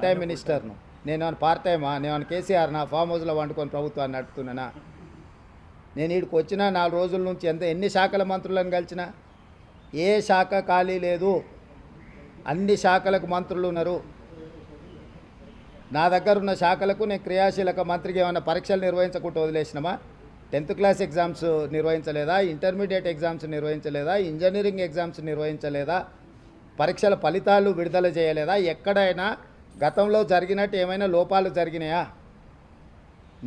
Time మినిస్టర్ను. నేను part టైమా? నేను కేసీఆర్ నా ఫామ్ హౌస్లో వండుకొని ప్రభుత్వాన్ని నడుపుతున్నానా? నేను వీడికి వచ్చిన 4 రోజుల నుంచి ఎన్ని శాఖల మంత్రులను కలిసిన ఏ శాఖ ఖాళీ లేదు. అన్ని శాఖలకు మంత్రులు ఉన్నారు. నా దగ్గర ఉన్న శాఖలకు నేను క్రియాశీలక మంత్రికి ఏమైనా పరీక్షలు నిర్వహించకుండా వదిలేసినామా? 10th క్లాస్ ఎగ్జామ్స్ నిర్వహించలేదా? ఇంటర్మీడియట్ ఎగ్జామ్స్ నిర్వహించలేదా? ఇంజనీరింగ్ ఎగ్జామ్స్ నిర్వహించలేదా? పరీక్షల ఫలితాలు విడుదల చేయలేదా? ఎక్కడైనా గతంలో జరిగినట్టు ఏమైనా లోపాలు జరిగినాయా?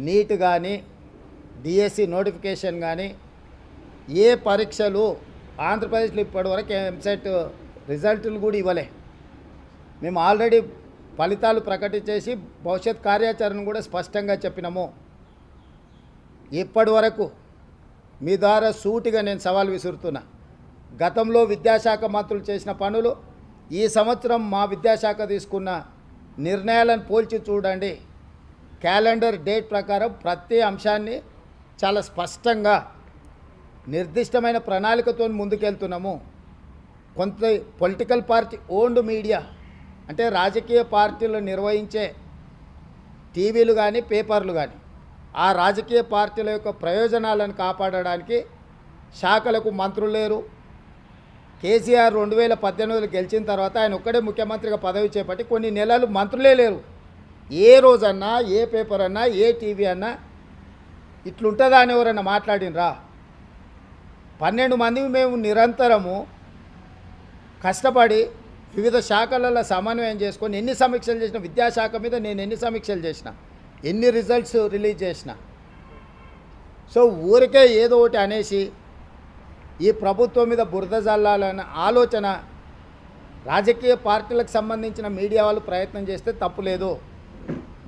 నీట్ కానీ డిఎస్సి నోటిఫికేషన్ కానీ ఏ పరీక్షలు ఆంధ్రప్రదేశ్లో ఇప్పటివరకు ఎంసెట్ రిజల్టులు కూడా ఇవ్వలే. మేము ఆల్రెడీ ఫలితాలు ప్రకటించేసి భవిష్యత్ కార్యాచరణ కూడా స్పష్టంగా చెప్పినాము. ఇప్పటి వరకు మీ ద్వారా సూటిగా నేను సవాల్ విసురుతున్నా. గతంలో విద్యాశాఖ మంత్రులు చేసిన పనులు, ఈ సంవత్సరం మా విద్యాశాఖ తీసుకున్న నిర్ణయాలను పోల్చి చూడండి. క్యాలెండర్ డేట్ ప్రకారం ప్రతి అంశాన్ని చాలా స్పష్టంగా నిర్దిష్టమైన ప్రణాళికతో ముందుకెళ్తున్నాము. కొంత పొలిటికల్ పార్టీ ఓన్డ్ మీడియా అంటే రాజకీయ పార్టీలు నిర్వహించే టీవీలు కానీ పేపర్లు కానీ ఆ రాజకీయ పార్టీల యొక్క ప్రయోజనాలను కాపాడడానికి శాఖలకు మంత్రులు లేరు. కేసీఆర్ 2018లో గెలిచిన తర్వాత ఆయన ఒక్కడే ముఖ్యమంత్రిగా పదవి చేపట్టి కొన్ని నెలలు మంత్రులే లేరు. ఏ రోజన్నా ఏ పేపర్ అన్నా ఏ టీవీ అన్నా ఇట్లుంటుందా అని ఎవరన్నా మాట్లాడినరా? 12 మంది మేము నిరంతరము కష్టపడి వివిధ శాఖలలో సమన్వయం చేసుకొని ఎన్ని సమీక్షలు చేసిన, విద్యాశాఖ మీద నేను ఎన్ని సమీక్షలు చేసిన, ఎన్ని రిజల్ట్స్ రిలీజ్ చేసిన. సో ఊరికే ఏదో ఒకటి అనేసి ఈ ప్రభుత్వం మీద బురద జల్లాలన్న ఆలోచన రాజకీయ పార్టీలకు సంబంధించిన మీడియా వాళ్ళు ప్రయత్నం చేస్తే తప్పులేదు.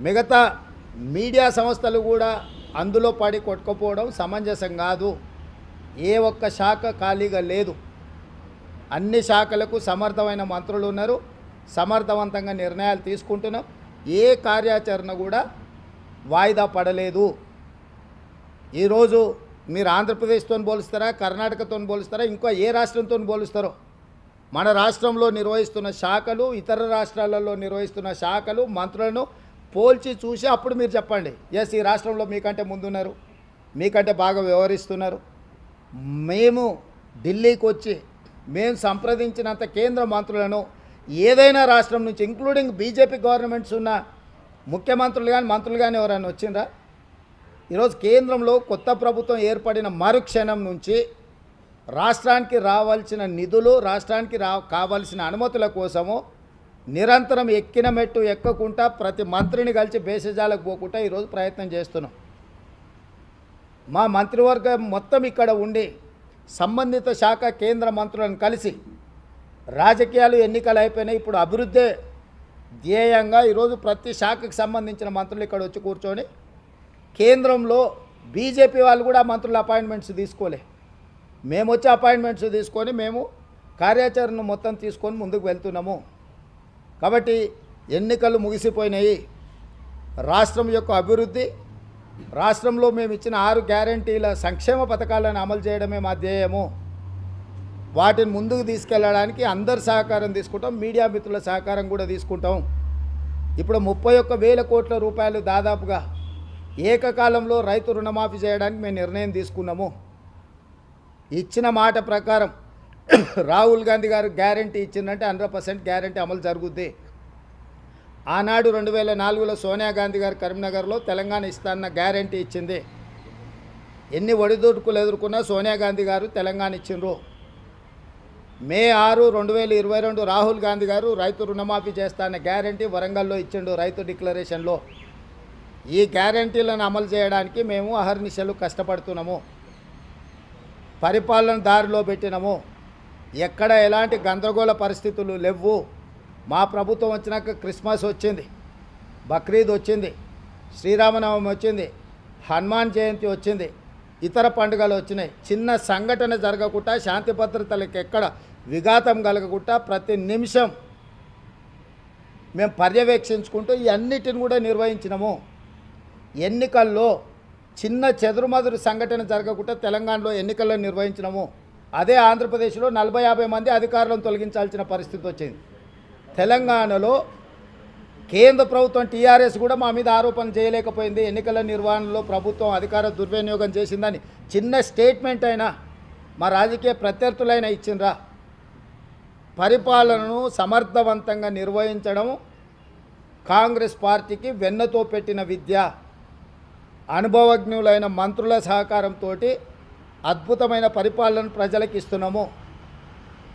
మిగతా మీడియా సంస్థలు కూడా అందులో పడి కొట్టుకుపోవడం సమంజసం కాదు. ఏ ఒక్క శాఖ ఖాళీగా లేదు. అన్ని శాఖలకు సమర్థమైన మంత్రులు ఉన్నారు. సమర్థవంతంగా నిర్ణయాలు తీసుకుంటున్నాం. ఏ కార్యాచరణ కూడా వాయిదా పడలేదు. ఈరోజు మీరు ఆంధ్రప్రదేశ్తో పోలుస్తారా, కర్ణాటకతో పోలుస్తారా, ఇంకో ఏ రాష్ట్రంతో పోలుస్తారో మన రాష్ట్రంలో నిర్వహిస్తున్న శాఖలు, ఇతర రాష్ట్రాలలో నిర్వహిస్తున్న శాఖలు, మంత్రులను పోల్చి చూసి అప్పుడు మీరు చెప్పండి, ఎస్ ఈ రాష్ట్రంలో మీకంటే ముందున్నారు, మీకంటే బాగా వ్యవహరిస్తున్నారు. మేము ఢిల్లీకి వచ్చి మేము సంప్రదించినంత కేంద్ర మంత్రులను ఏదైనా రాష్ట్రం నుంచి ఇంక్లూడింగ్ బీజేపీ గవర్నమెంట్స్ ఉన్న ముఖ్యమంత్రులు కానీ మంత్రులు కానీ ఎవరైనా వచ్చిందా? ఈరోజు కేంద్రంలో కొత్త ప్రభుత్వం ఏర్పడిన మరుక్షణం నుంచి రాష్ట్రానికి రావాల్సిన నిధులు, రాష్ట్రానికి కావాల్సిన అనుమతుల కోసము నిరంతరం ఎక్కిన మెట్టు ఎక్కకుండా ప్రతి మంత్రిని కలిసి బేసజాలకు పోకుండా ఈరోజు ప్రయత్నం చేస్తున్నాం. మా మంత్రివర్గం మొత్తం ఇక్కడ ఉండి సంబంధిత శాఖ కేంద్ర మంత్రులను కలిసి రాజకీయాలు ఎన్నికలు అయిపోయినాయి, ఇప్పుడు అభివృద్ధి ధ్యేయంగా ఈరోజు ప్రతి శాఖకు సంబంధించిన మంత్రులు ఇక్కడ వచ్చి కూర్చొని కేంద్రంలో బీజేపీ వాళ్ళు కూడా మంత్రుల అపాయింట్మెంట్స్ తీసుకోలే, మేము వచ్చి అపాయింట్మెంట్స్ తీసుకొని మేము కార్యాచరణ మొత్తం తీసుకొని ముందుకు వెళ్తున్నాము. కాబట్టి ఎన్నికలు ముగిసిపోయినాయి. రాష్ట్రం యొక్క అభివృద్ధి, రాష్ట్రంలో మేము ఇచ్చిన 6 గ్యారంటీల సంక్షేమ పథకాలను అమలు చేయడమే మా ధ్యేయము. వాటిని ముందుకు తీసుకెళ్ళడానికి అందరి సహకారం తీసుకుంటాం, మీడియా మిత్రుల సహకారం కూడా తీసుకుంటాం. ఇప్పుడు 31,000 కోట్ల రూపాయలు దాదాపుగా ఏకకాలంలో రైతు రుణమాఫీ చేయడానికి మేము నిర్ణయం తీసుకున్నాము. ఇచ్చిన మాట ప్రకారం రాహుల్ గాంధీ గారు గ్యారంటీ ఇచ్చిందంటే 100% గ్యారంటీ అమలు జరుగుద్ది. ఆనాడు 2004లో సోనియా గాంధీ గారు కరీంనగర్లో తెలంగాణ ఇస్తాన్న గ్యారంటీ ఇచ్చింది. ఎన్ని ఒడిదుడుకులు ఎదుర్కొన్నా సోనియా గాంధీ గారు తెలంగాణ ఇచ్చిండ్రు. మే 6, 2022 రాహుల్ గాంధీ గారు రైతు రుణమాఫీ చేస్తాన్న గ్యారంటీ వరంగల్లో ఇచ్చిండు రైతు డిక్లరేషన్లో. ఈ గ్యారంటీలను అమలు చేయడానికి మేము అహర్నిశలు కష్టపడుతున్నాము, పరిపాలన దారిలో పెట్టినాము. ఎక్కడ ఎలాంటి గందరగోళ పరిస్థితులు లేవు. మా ప్రభుత్వం వచ్చినాక క్రిస్మస్ వచ్చింది, బక్రీద్ వచ్చింది, శ్రీరామనవమి వచ్చింది, హనుమాన్ జయంతి వచ్చింది, ఇతర పండుగలు వచ్చినాయి. చిన్న సంఘటన జరగకుండా, శాంతి భద్రతలకు ఎక్కడ విఘాతం కలగకుండా ప్రతి నిమిషం మేము పర్యవేక్షించుకుంటూ ఈ అన్నిటిని కూడా నిర్వహించినాము. ఎన్నికల్లో చిన్న చెదురుమదురు సంఘటన జరగకుండా తెలంగాణలో ఎన్నికలను నిర్వహించినాము. అదే ఆంధ్రప్రదేశ్లో 40-50 మంది అధికారులను తొలగించాల్సిన పరిస్థితి వచ్చింది. తెలంగాణలో కేంద్ర ప్రభుత్వం టీఆర్ఎస్ కూడా మా మీద ఆరోపణ చేయలేకపోయింది. ఎన్నికల నిర్వహణలో ప్రభుత్వం అధికార దుర్వినియోగం చేసిందని చిన్న స్టేట్మెంట్ అయినా మా రాజకీయ ప్రత్యర్థులైనా ఇచ్చిండ్రా? పరిపాలనను సమర్థవంతంగా నిర్వహించడం కాంగ్రెస్ పార్టీకి వెన్నతో పెట్టిన విద్య. అనుభవజ్ఞులైన మంత్రుల సహకారంతో అద్భుతమైన పరిపాలన ప్రజలకు ఇస్తున్నాము.